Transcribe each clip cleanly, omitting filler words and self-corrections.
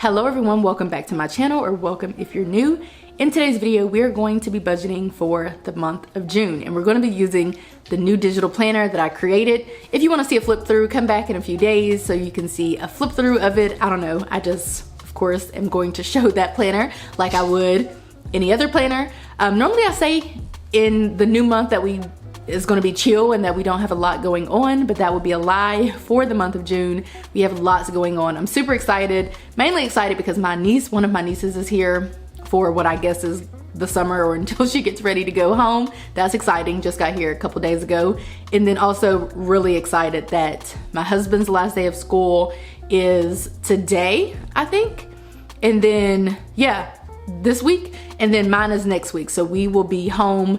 Hello everyone, welcome back to my channel, or welcome if you're new. In today's video, we are going to be budgeting for the month of June, and we're going to be using the new digital planner that I created. If you want to see a flip through, come back in a few days so you can see a flip through of it. I don't know, I just, of course, am going to show that planner like I would any other planner. Normally I say in the new month that is going to be chill and that we don't have a lot going on, but that would be a lie. For the month of June, we have lots going on. I'm super excited, mainly excited because one of my nieces is here for what I guess is the summer, or until she gets ready to go home. That's exciting, just got here a couple days ago. And then also really excited that my husband's last day of school is today, I think. And then, yeah, this week, and then mine is next week. So we will be home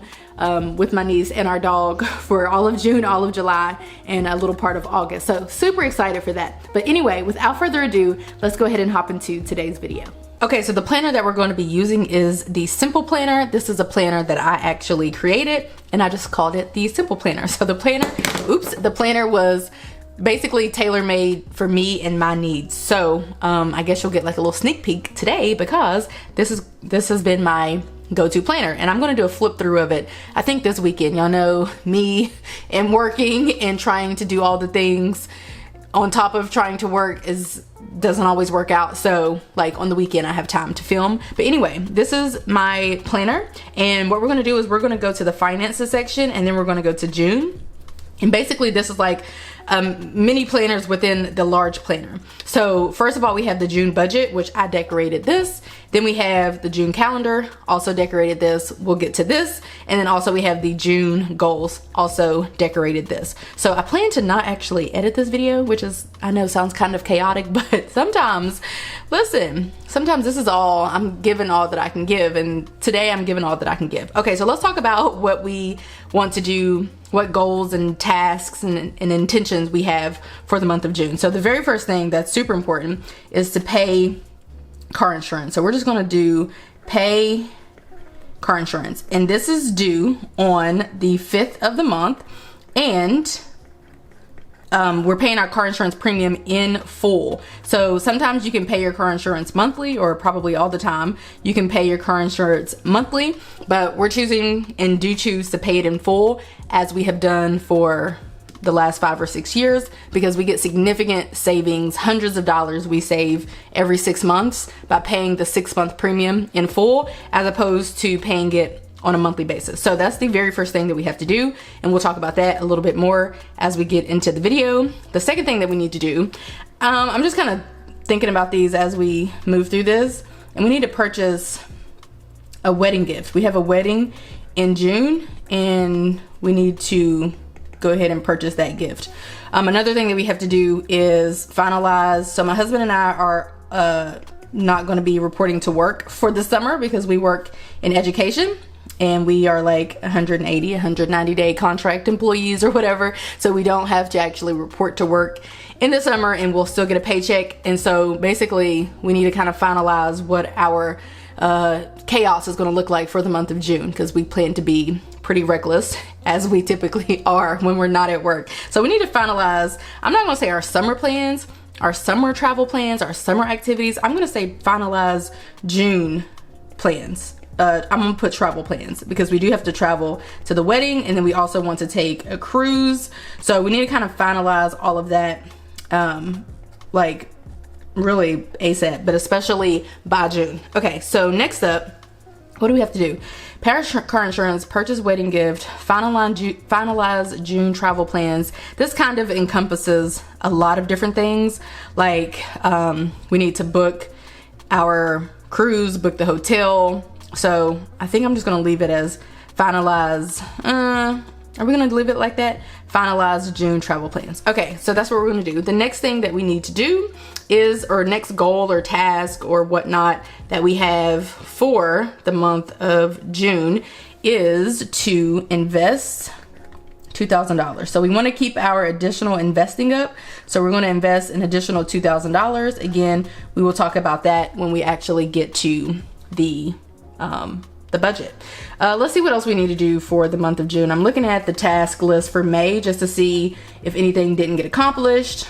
with my niece and our dog for all of June, all of July, and a little part of August. So super excited for that. But anyway, without further ado, let's go ahead and hop into today's video. Okay, so the planner that we're going to be using is the Simple Planner. This is a planner that I actually created, and I just called it the Simple Planner. So the planner was basically tailor-made for me and my needs. So I guess you'll get like a little sneak peek today, because this has been my go-to planner, and I'm gonna do a flip through of it I think this weekend. Y'all know me and working and trying to do all the things on top of trying to work doesn't always work out. So like on the weekend I have time to film. But anyway, this is my planner, and what we're gonna do is we're gonna go to the finances section, and then we're gonna go to June. And basically this is like mini planners within the large planner. So first of all, we have the June budget, which I decorated this. Then we have the June calendar, also decorated this. We'll get to this. And then also we have the June goals, also decorated this. So I plan to not actually edit this video, which is, I know sounds kind of chaotic, but sometimes, listen, sometimes this is all, I'm giving all that I can give, and today I'm giving all that I can give. Okay, so let's talk about what we want to do, what goals and tasks and intentions we have for the month of June. So the very first thing that's super important is to pay car insurance. So we're just gonna do pay car insurance, and this is due on the 5th of the month, and we're paying our car insurance premium in full. So sometimes you can pay your car insurance monthly, or probably all the time you can pay your car insurance monthly, but we're choosing and do choose to pay it in full, as we have done for the last 5 or 6 years, because we get significant savings, hundreds of dollars we save every 6 months by paying the 6-month premium in full, as opposed to paying it on a monthly basis. So that's the very first thing that we have to do, and we'll talk about that a little bit more as we get into the video. The second thing that we need to do, I'm just kind of thinking about these as we move through this, and we need to purchase a wedding gift. We have a wedding in June, and we need to go ahead and purchase that gift. Another thing that we have to do is finalize. So my husband and I are not going to be reporting to work for the summer, because we work in education, and we are like 190 day contract employees or whatever. So we don't have to actually report to work in the summer, and we'll still get a paycheck. And so basically we need to kind of finalize what our chaos is going to look like for the month of June, because we plan to be pretty reckless, as we typically are when we're not at work. So we need to finalize, I'm not going to say our summer plans, our summer travel plans, our summer activities. I'm going to say finalize June plans. I'm gonna put travel plans, because we do have to travel to the wedding, and then we also want to take a cruise. So we need to kind of finalize all of that, like really ASAP, but especially by June. Okay, so next up, what do we have to do? Pay our car insurance, purchase wedding gift, finalize June travel plans. This kind of encompasses a lot of different things. Like we need to book our cruise, book the hotel. So I think I'm just gonna leave it as finalize. Are we gonna leave it like that? Finalize June travel plans. Okay, so that's what we're gonna do. The next thing that we need to do is, or next goal or task or whatnot that we have for the month of June, is to invest $2,000. So we want to keep our additional investing up. So we're going to invest an additional $2,000. Again, we will talk about that when we actually get to the budget. Let's see what else we need to do for the month of June. I'm looking at the task list for May just to see if anything didn't get accomplished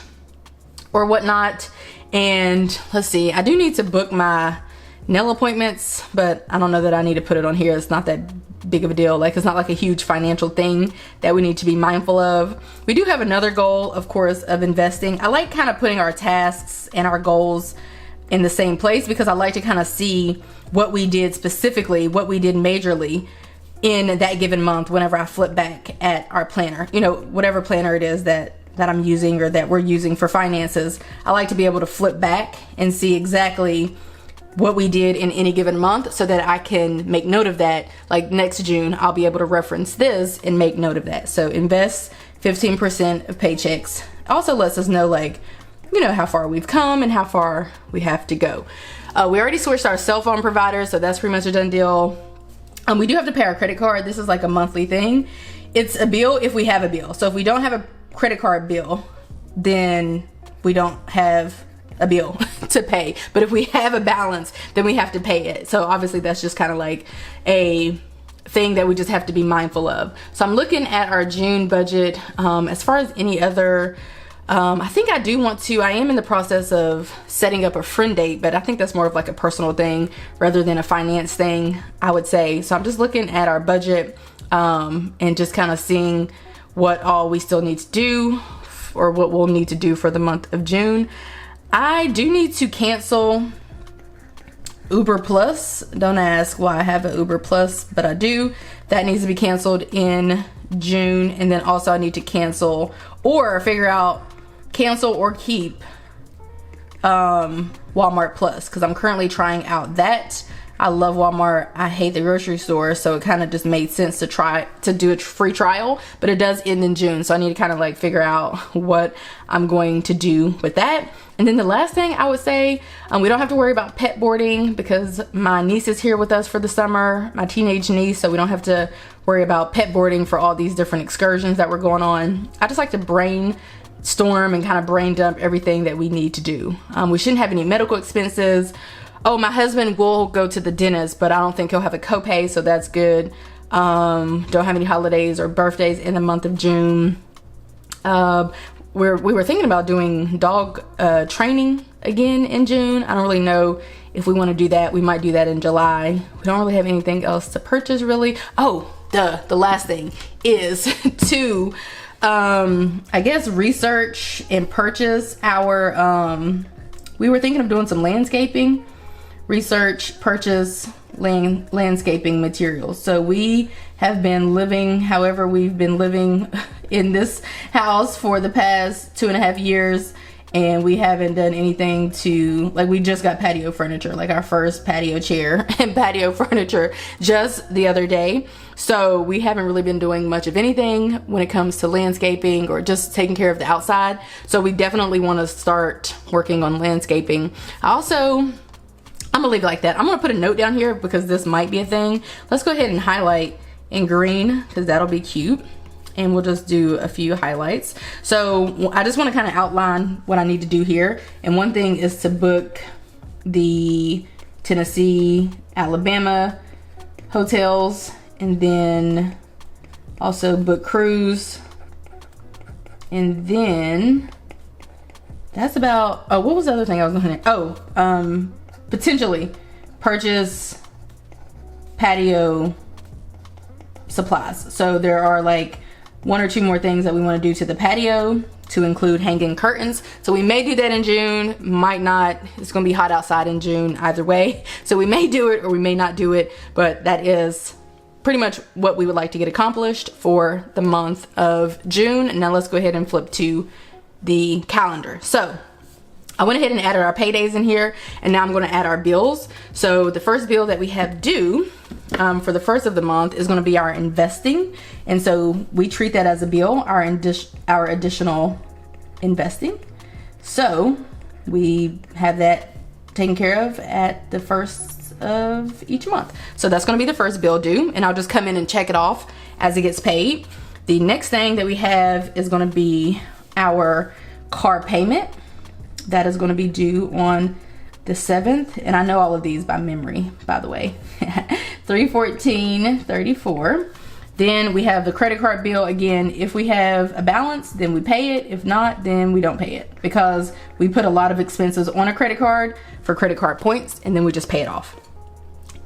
or whatnot. And let's see, I do need to book my nail appointments, but I don't know that I need to put it on here. It's not that big of a deal. Like, it's not like a huge financial thing that we need to be mindful of. We do have another goal, of course, of investing. I like kind of putting our tasks and our goals in the same place, because I like to kind of see what we did specifically, what we did majorly in that given month whenever I flip back at our planner. You know, whatever planner it is that I'm using or that we're using for finances, I like to be able to flip back and see exactly what we did in any given month, so that I can make note of that. Like next June, I'll be able to reference this and make note of that. So invest 15% of paychecks. Also lets us know, like, you know, how far we've come and how far we have to go. We already switched our cell phone provider, so that's pretty much a done deal. We do have to pay our credit card. This is like a monthly thing. It's a bill if we have a bill. So if we don't have a credit card bill, then we don't have a bill to pay. But if we have a balance, then we have to pay it. So obviously that's just kind of like a thing that we just have to be mindful of. So I'm looking at our June budget. As far as any other, I think I do want to, I am in the process of setting up a friend date, but I think that's more of like a personal thing rather than a finance thing, I would say. So I'm just looking at our budget and just kind of seeing what all we still need to do, or what we'll need to do for the month of June. I do need to cancel Uber Plus. Don't ask why I have an Uber Plus, but I do. That needs to be canceled in June. And then also I need to cancel or figure out cancel or keep Walmart Plus, because I'm currently trying out that. I love Walmart. I hate the grocery store, so it kind of just made sense to try to do a free trial, but it does end in June, so I need to kind of like figure out what I'm going to do with that. And then the last thing I would say, we don't have to worry about pet boarding because my niece is here with us for the summer, my teenage niece, so we don't have to worry about pet boarding for all these different excursions that we're going on. I just like to brainstorm and kind of brain dump everything that we need to do. We shouldn't have any medical expenses. Oh, my husband will go to the dentist, but I don't think he'll have a copay, so that's good. Don't have any holidays or birthdays in the month of June. We were thinking about doing dog training again in June. I don't really know if we want to do that. We might do that in July. We don't really have anything else to purchase, really. Oh, the last thing is to, I guess, research and purchase our, we were thinking of doing some landscaping. Research, purchase landscaping materials. So we have been living however we've been living in this house for the past 2.5 years, and we haven't done anything to, like, we just got patio furniture, like our first patio chair and patio furniture just the other day. So we haven't really been doing much of anything when it comes to landscaping or just taking care of the outside. So we definitely want to start working on landscaping. I'm gonna leave it like that. I'm gonna put a note down here because this might be a thing. Let's go ahead and highlight in green because that'll be cute. And we'll just do a few highlights. So I just want to kind of outline what I need to do here. And one thing is to book the Tennessee, Alabama hotels, and then also book cruise. And then that's about, oh, what was the other thing I was going to, potentially purchase patio supplies. So there are like 1 or 2 more things that we want to do to the patio to include hanging curtains. So we may do that in June, might not. It's going to be hot outside in June either way. So we may do it or we may not do it, but that is pretty much what we would like to get accomplished for the month of June. Now let's go ahead and flip to the calendar. So I went ahead and added our paydays in here, and now I'm going to add our bills. So the first bill that we have due for the first of the month is going to be our investing, and so we treat that as a bill, our additional investing. So we have that taken care of at the first of each month. So that's going to be the first bill due, and I'll just come in and check it off as it gets paid. The next thing that we have is going to be our car payment. That is going to be due on the 7th, and I know all of these by memory, by the way. $314.34. Then we have the credit card bill. Again, if we have a balance, then we pay it. If not, then we don't pay it, because we put a lot of expenses on a credit card for credit card points, and then we just pay it off.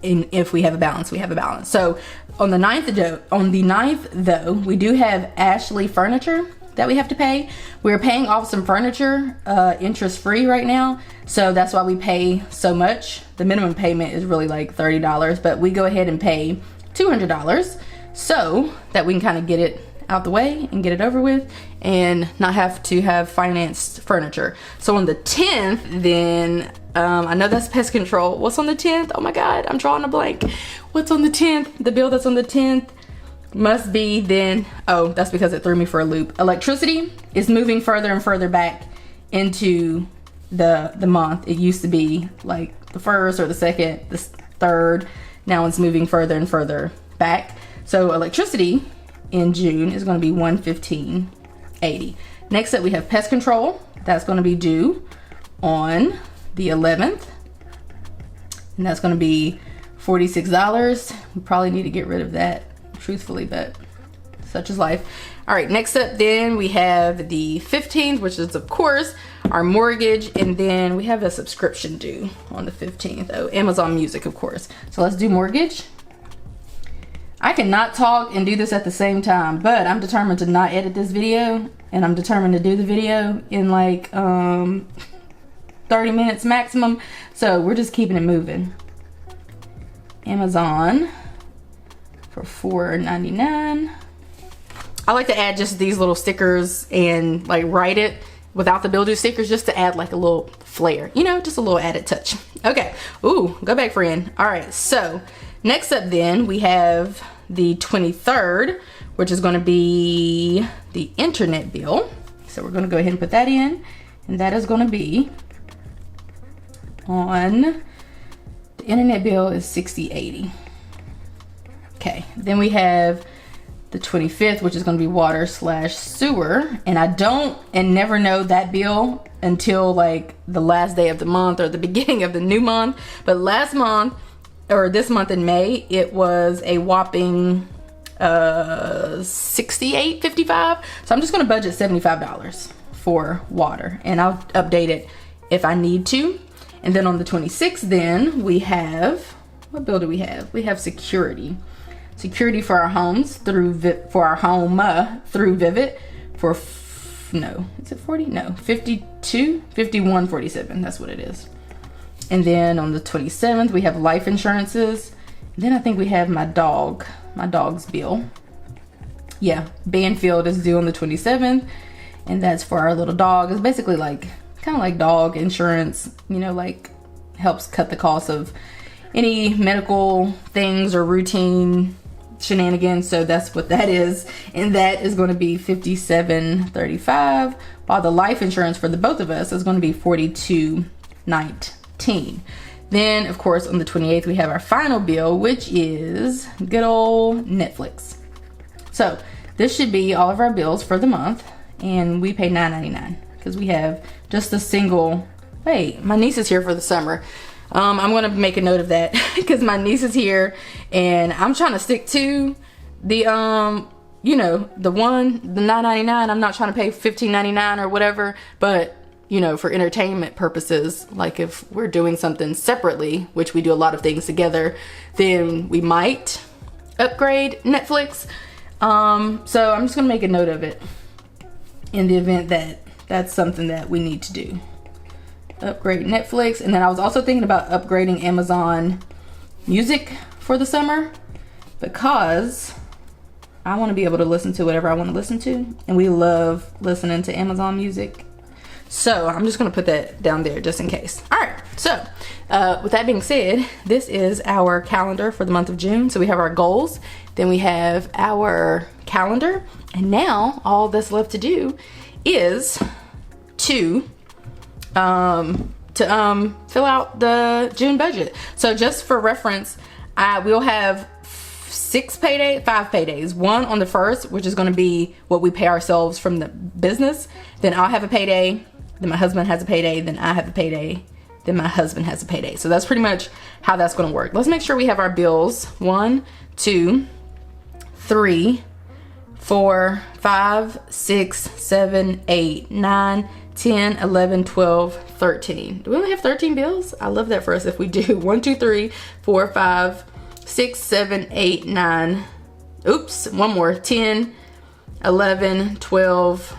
And if we have a balance, we have a balance. So on the 9th though, we do have Ashley furniture that we have to pay. We're paying off some furniture interest free right now, so that's why we pay so much. The minimum payment is really like $30, but we go ahead and pay $200 so that we can kind of get it out the way and get it over with and not have to have financed furniture. So on the 10th then, I know that's Pest Control. What's on the 10th? Oh my God, I'm drawing a blank. What's on the 10th? The bill that's on the 10th must be then, oh, that's because it threw me for a loop. Electricity is moving further and further back into the month. It used to be like the 1st or the 2nd, the 3rd. Now it's moving further and further back. So electricity in June is going to be $115.80. Next up we have Pest Control. That's going to be due on the 11th, and that's going to be $46. We probably need to get rid of that, truthfully, but such is life. All right, next up then we have the 15th, which is of course our mortgage, and then we have a subscription due on the 15th. Oh, Amazon Music, of course. So let's do mortgage. I cannot talk and do this at the same time, but I'm determined to not edit this video, and I'm determined to do the video in like 30 minutes maximum. So we're just keeping it moving. Amazon for $4.99. I like to add just these little stickers and like write it without the bill due stickers, just to add like a little flair, you know, just a little added touch. Okay, ooh, go back friend. All right, so next up then we have the 23rd, which is going to be the internet bill. So we're going to go ahead and put that in, and that is going to be on the internet bill is $60.80. Okay, then we have the 25th, which is going to be water / sewer, and I don't and never know that bill until like the last day of the month or the beginning of the new month. But last month, or this month in May, it was a whopping $68.55. So I'm just going to budget $75 for water, and I'll update it if I need to. And then on the 26th then we have, what bill do we have? We have security for our homes through through Vivid for no, is it 40? No, 51.47. That's what it is. And then on the 27th we have life insurances. Then I think we have my dog's bill. Yeah, Banfield is due on the 27th, and that's for our little dog. It's basically like kind of like dog insurance, you know, like helps cut the cost of any medical things or routine shenanigans. So that's what that is, and that is going to be $57.35, while the life insurance for the both of us is going to be $42.19. Then of course on the 28th we have our final bill, which is good old Netflix. So this should be all of our bills for the month, and we pay $9.99 because we have just a single. Wait, my niece is here for the summer. I'm gonna make a note of that because my niece is here, and I'm trying to stick to the you know, the $9.99. I'm not trying to pay $15.99 or whatever, but you know, for entertainment purposes, like if we're doing something separately, which we do a lot of things together, then we might upgrade Netflix. So I'm just gonna make a note of it in the event that that's something that we need to do. Upgrade Netflix. And then I was also thinking about upgrading Amazon Music for the summer, because I want to be able to listen to whatever I want to listen to, and we love listening to Amazon Music. So I'm just going to put that down there just in case. All right, so with that being said, this is our calendar for the month of June. So we have our goals, then we have our calendar, and now all that's left to do is to fill out the June budget. So just for reference, we'll have 5 paydays. One on the 1st, which is going to be what we pay ourselves from the business. Then I'll have a payday. Then my husband has a payday. Then I have a payday. Then my husband has a payday. So that's pretty much how that's going to work. Let's make sure we have our bills. 1, 2, 3, 4, 5, 6, 7, 8, 9, 10, 11, 12, 13. Do we only have 13 bills? I love that for us if we do. 1, 2, 3, 4, 5, 6, 7, 8, 9. Oops, one more. 10, 11, 12,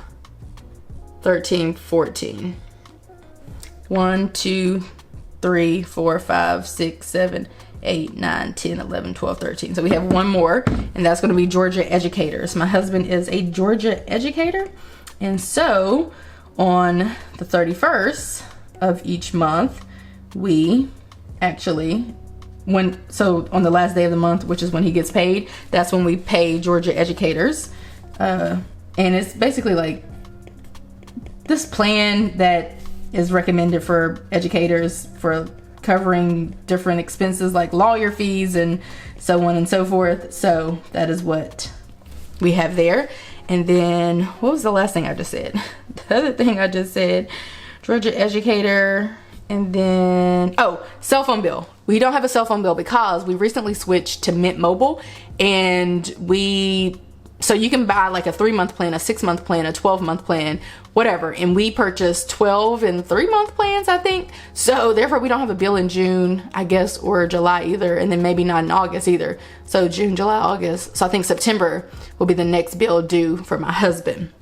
13, 14. 1, 2, 3, 4, 5, 6, 7, 8, 9, 10, 11, 12, 13. So we have one more, and that's going to be Georgia educators. My husband is a Georgia educator, and so on the 31st of each month, we actually, so on the last day of the month, which is when he gets paid, that's when we pay Georgia educators. And it's basically like this plan that is recommended for educators for covering different expenses like lawyer fees and so on and so forth. So that is what we have there. And then what was the last thing I just said? The other thing I just said, Georgia educator, and then, oh, cell phone bill. We don't have a cell phone bill because we recently switched to Mint Mobile, and so you can buy like a 3-month plan, a 6-month plan, a 12-month plan, whatever. And we purchased 12 and 3-month plans, I think. So therefore we don't have a bill in June, I guess, or July either. And then maybe not in August either. So June, July, August. So I think September will be the next bill due for my husband.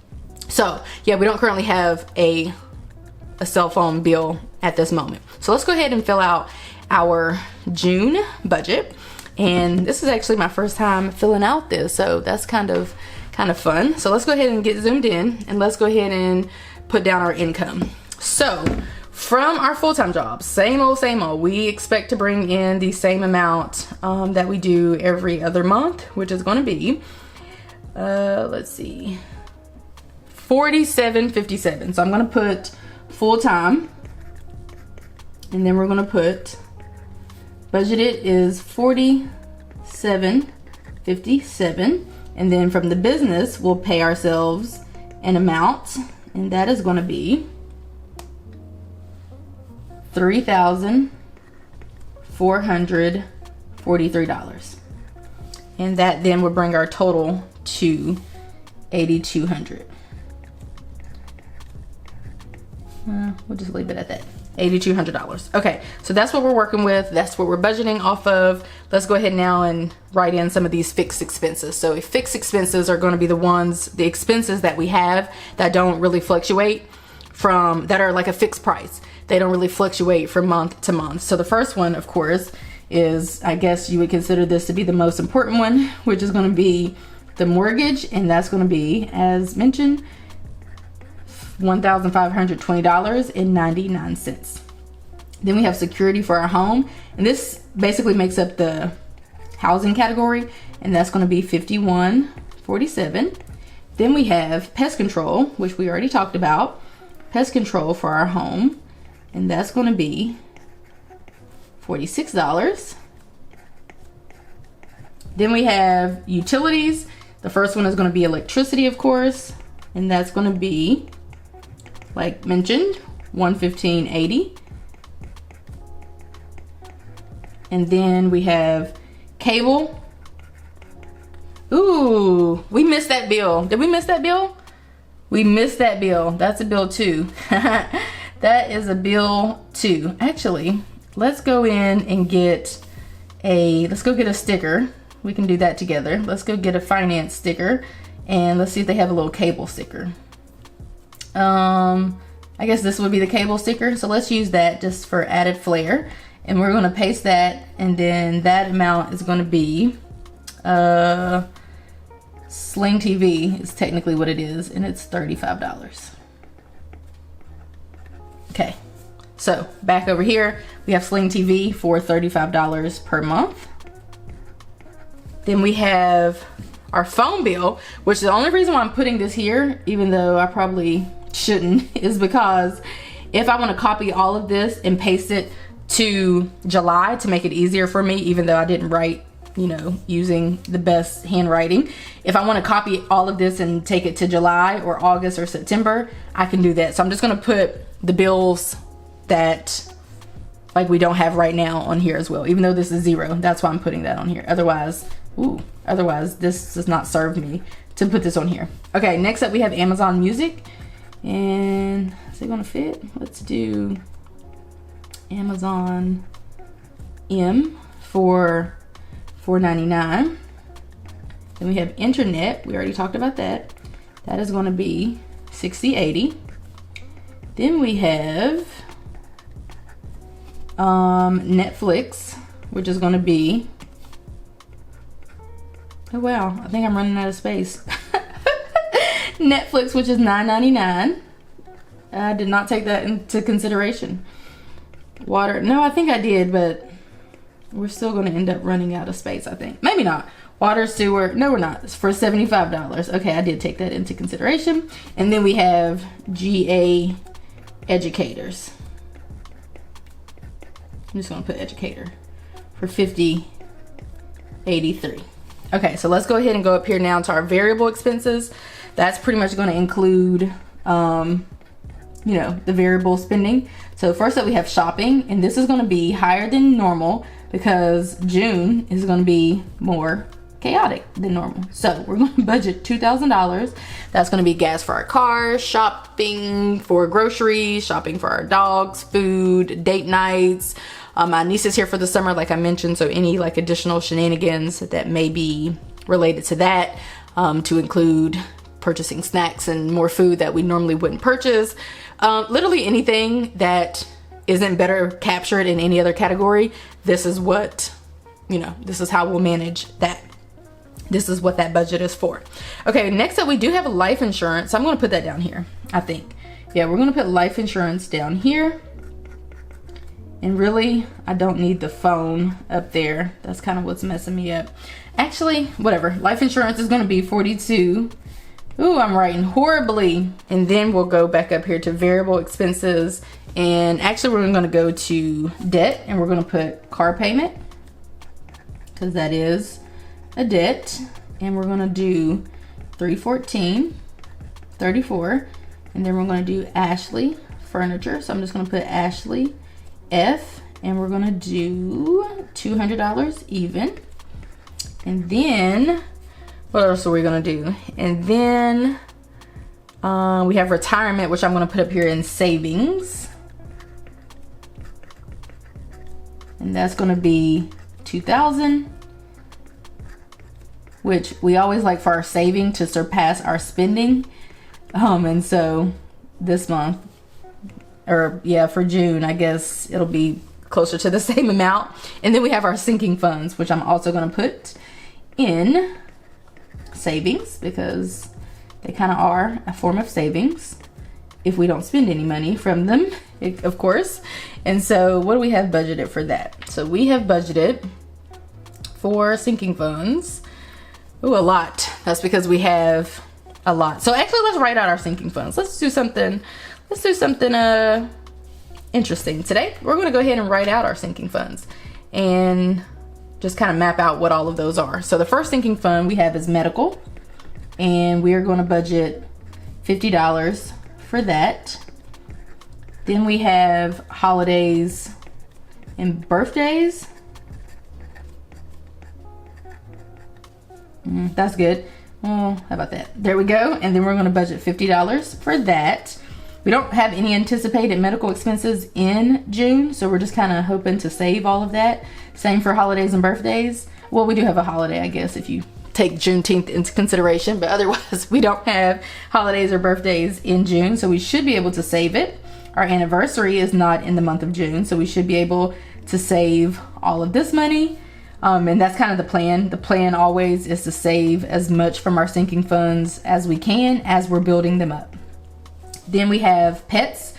So yeah, we don't currently have a cell phone bill at this moment. So let's go ahead and fill out our June budget. And this is actually my first time filling out this, so that's kind of fun. So let's go ahead and get zoomed in, and let's go ahead and put down our income. So from our full-time jobs, same old, we expect to bring in the same amount that we do every other month, which is going to be, let's see, $47.57. So I'm going to put full-time, and then we're going to put budgeted is $47.57, and then from the business we'll pay ourselves an amount, and that is going to be $3,443, and that then would bring our total to $8,200. We'll just leave it at that. $8,200. Okay, so that's what we're working with. That's what we're budgeting off of. Let's go ahead now and write in some of these fixed expenses. So fixed expenses are going to be the expenses that we have that don't really fluctuate that are like a fixed price. They don't really fluctuate from month to month. So the first one, of course, is, I guess you would consider this to be the most important one, which is going to be the mortgage, and that's going to be, as mentioned, $1,520.99. Then we have security for our home, and this basically makes up the housing category, and that's going to be $51.47. Then we have pest control, which we already talked about. Pest control for our home, and that's going to be $46. Then we have utilities. The first one is going to be electricity, of course, and that's going to be, like mentioned, $115.80. And then we have cable. Ooh, we missed that bill. Did we miss that bill? We missed that bill. That's a bill too. That is a bill too. Actually, let's go in and get a sticker. We can do that together. Let's go get a finance sticker, and let's see if they have a little cable sticker. I guess this would be the cable sticker, so let's use that just for added flair, and we're going to paste that, and then that amount is going to be Sling TV is technically what it is, and it's $35. Okay, so back over here we have Sling TV for $35 per month. Then we have our phone bill, which the only reason why I'm putting this here, even though I probably shouldn't, is because if I want to copy all of this and paste it to July to make it easier for me, even though I didn't write, using the best handwriting, if I want to copy all of this and take it to July or August or September, I can do that. So I'm just going to put the bills that like we don't have right now on here as well, even though this is 0. That's why I'm putting that on here. Otherwise, this does not serve me to put this on here. Okay, next up we have Amazon Music. And is it gonna fit? Let's do Amazon M for $4.99. Then we have internet. We already talked about that. That is gonna be $60.80. Then we have Netflix, which is gonna be, oh wow, I think I'm running out of space. Netflix, which is $9.99. I did not take that into consideration. Water, no, I think I did, but we're still going to end up running out of space, I think. Maybe not. Water, sewer, no we're not. It's for $75. Okay, I did take that into consideration. And then we have GA educators. I'm just going to put educator for $50.83. Okay, so let's go ahead and go up here now to our variable expenses. That's pretty much going to include, you know, the variable spending. So first up we have shopping, and this is going to be higher than normal because June is going to be more chaotic than normal. So we're going to budget $2,000. That's going to be gas for our car, shopping for groceries, shopping for our dogs, food, date nights. My niece is here for the summer, like I mentioned, so any like additional shenanigans that may be related to that, to include purchasing snacks and more food that we normally wouldn't purchase. Literally anything that isn't better captured in any other category. This is what, you know, this is how we'll manage that. This is what that budget is for. Okay, next up we do have a life insurance. So I'm going to put that down here, I think. Yeah, we're going to put life insurance down here. And really, I don't need the phone up there. That's kind of what's messing me up. Actually, whatever. Life insurance is going to be $42. Ooh, I'm writing horribly. And then we'll go back up here to variable expenses. And actually, we're going to go to debt. And we're going to put car payment, because that is a debt. And we're going to do $314.34. And then we're going to do Ashley furniture. So I'm just going to put Ashley F, and we're gonna do $200 even. And then what else are we gonna do? And then we have retirement, which I'm gonna put up here in savings, and that's gonna be $2,000, which we always like for our saving to surpass our spending. And so this month, or yeah, for June, I guess it'll be closer to the same amount. And then we have our sinking funds, which I'm also going to put in savings, because they kind of are a form of savings if we don't spend any money from them, of course. And so what do we have budgeted for that? So we have budgeted for sinking funds. Ooh, a lot. That's because we have a lot. So actually, let's write out our sinking funds. Let's do something interesting today. We're going to go ahead and write out our sinking funds and just kind of map out what all of those are. So the first sinking fund we have is medical, and we are going to budget $50 for that. Then we have holidays and birthdays. That's good. Well, how about that? There we go. And then we're going to budget $50 for that. We don't have any anticipated medical expenses in June, so we're just kind of hoping to save all of that. Same for holidays and birthdays. Well, we do have a holiday, I guess, if you take Juneteenth into consideration, but otherwise we don't have holidays or birthdays in June, so we should be able to save it. Our anniversary is not in the month of June, so we should be able to save all of this money. And that's kind of the plan. The plan always is to save as much from our sinking funds as we can as we're building them up. Then we have pets.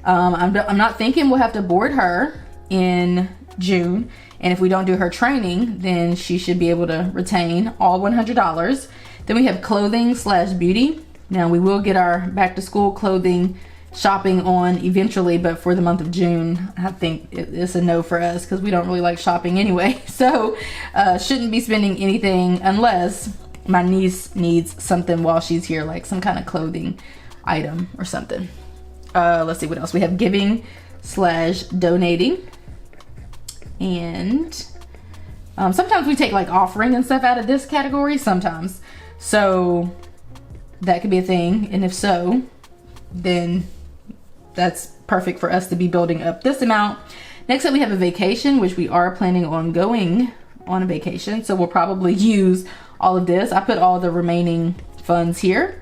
I'm not thinking we'll have to board her in June. And if we don't do her training, then she should be able to retain all $100. Then we have clothing / beauty. Now we will get our back to school clothing shopping on eventually, but for the month of June, I think it's a no for us because we don't really like shopping anyway. So shouldn't be spending anything unless my niece needs something while she's here, like some kind of clothing item or something. Let's see what else. We have giving / donating. And sometimes we take like offering and stuff out of this category sometimes. So that could be a thing. And if so, then that's perfect for us to be building up this amount. Next up, we have a vacation, which we are planning on going on a vacation. So we'll probably use all of this. I put all the remaining funds here.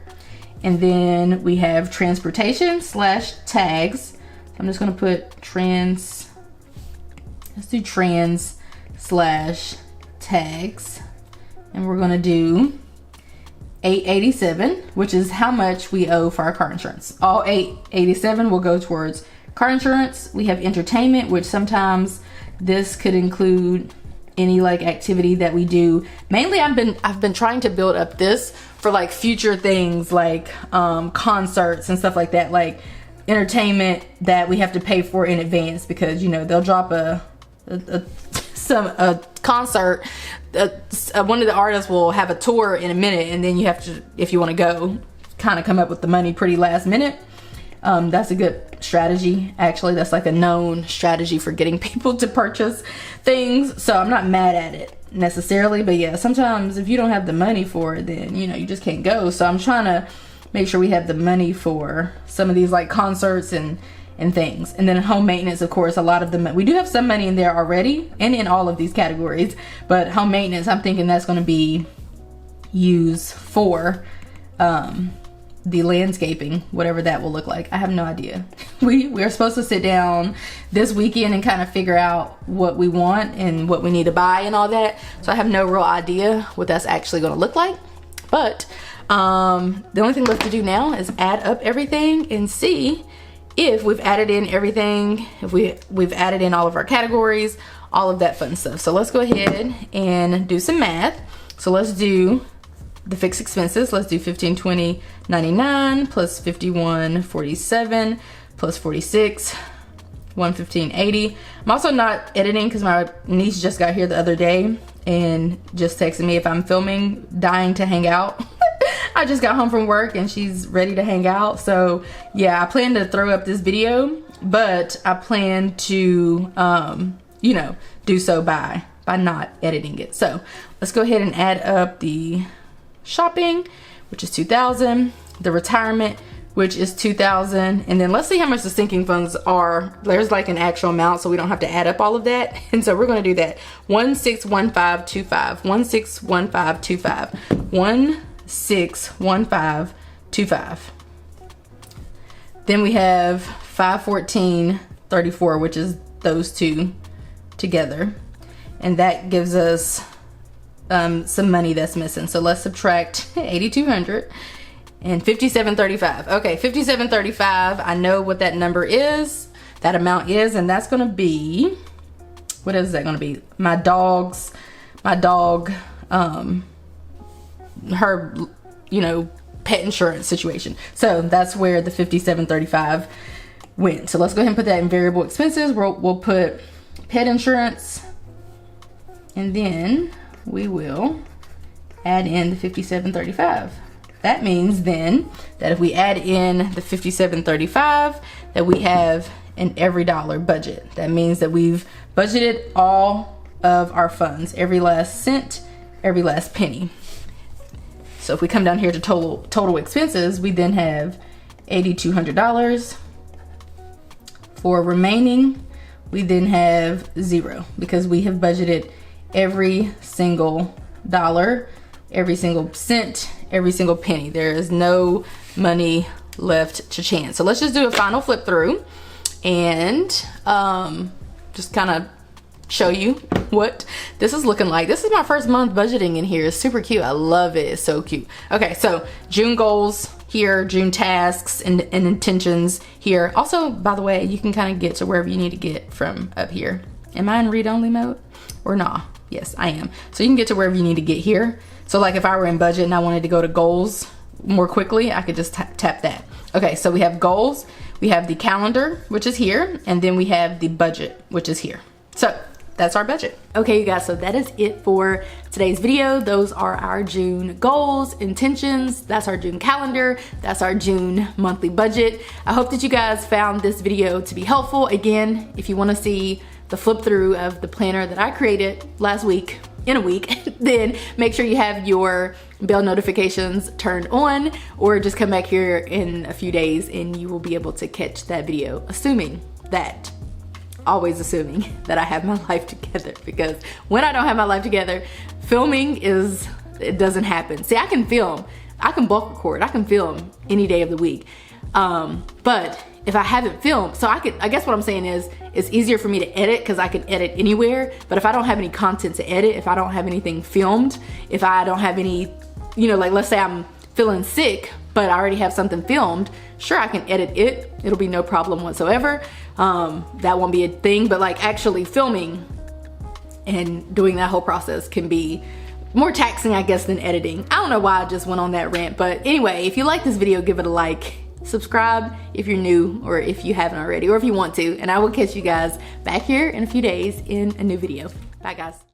And then we have transportation / tags. I'm just gonna put let's do trans / tags. And we're gonna do $887, which is how much we owe for our car insurance. All $887 will go towards car insurance. We have entertainment, which sometimes this could include any like activity that we do. Mainly I've been trying to build up this for like future things like concerts and stuff like that, like entertainment that we have to pay for in advance, because you know they'll drop a concert, one of the artists will have a tour in a minute, and then you have to, if you want to go, kind of come up with the money pretty last minute. That's a good strategy. Actually, that's like a known strategy for getting people to purchase things. So I'm not mad at it necessarily, but yeah, sometimes if you don't have the money for it, then you know you just can't go. So I'm trying to make sure we have the money for some of these like concerts and things. And then home maintenance, of course, a lot of them, we do have some money in there already and in all of these categories, but home maintenance, I'm thinking that's going to be used for the landscaping, whatever that will look like. I have no idea. We're supposed to sit down this weekend and kind of figure out what we want and what we need to buy and all that. So I have no real idea what that's actually going to look like. But the only thing left to do now is add up everything and see if we've added in everything, if we've added in all of our categories, all of that fun stuff. So let's go ahead and do some math. So let's do the fixed expenses. Let's do 15, 20, 99 plus 51, 47 plus 46, 115, 80. I'm also not editing because my niece just got here the other day and just texted me if I'm filming, dying to hang out. I just got home from work and she's ready to hang out. So yeah, I plan to throw up this video, but I plan to, you know, do so by not editing it. So let's go ahead and add up the shopping, which is 2,000, the retirement, which is 2,000, and then let's see how much the sinking funds are. There's like an actual amount, so we don't have to add up all of that. And so we're going to do that. 161525, 161525, 161525. Then we have 51434, which is those two together, and that gives us some money that's missing. So let's subtract 8,200 and 5735. Okay, 5735. I know what that number is, that amount is, and that's gonna be, what is that gonna be? My dog, her, you know, pet insurance situation. So that's where the 5735 went. So let's go ahead and put that in variable expenses. We'll put pet insurance, and then we will add in the 5735. That means then that if we add in the 5735, that we have an every dollar budget. That means that we've budgeted all of our funds, every last cent, every last penny. So if we come down here to total expenses, we then have $8,200. For remaining, we then have zero, because we have budgeted every single dollar, every single cent, every single penny. There is no money left to chance. So let's just do a final flip through and just kind of show you what this is looking like. This is my first month budgeting in here. It's super cute. I love it. It's so cute. Okay, so June goals here, June tasks and intentions here. Also, by the way, you can kind of get to wherever you need to get from up here. Am I in read-only mode or nah? Yes, I am. So you can get to wherever you need to get here. So like if I were in budget and I wanted to go to goals more quickly, I could just tap that. Okay, so we have goals, we have the calendar, which is here, and then we have the budget, which is here. So that's our budget. Okay, you guys, so that is it for today's video. Those are our June goals, intentions, that's our June calendar, that's our June monthly budget. I hope that you guys found this video to be helpful. Again, if you wanna see the flip through of the planner that I created last week in a week, then make sure you have your bell notifications turned on, or just come back here in a few days and you will be able to catch that video, always assuming that I have my life together, because when I don't have my life together, filming it doesn't happen. See, I can film, I can bulk record, I can film any day of the week. But if I haven't filmed, so I guess what I'm saying is, it's easier for me to edit because I can edit anywhere. But if I don't have any content to edit, if I don't have anything filmed, if I don't have any, you know, like let's say I'm feeling sick, but I already have something filmed, sure, I can edit it. It'll be no problem whatsoever. That won't be a thing, but like actually filming and doing that whole process can be more taxing, I guess, than editing. I don't know why I just went on that rant, but anyway, if you like this video, give it a like. Subscribe if you're new, or if you haven't already, or if you want to, and I will catch you guys back here in a few days in a new video. Bye guys.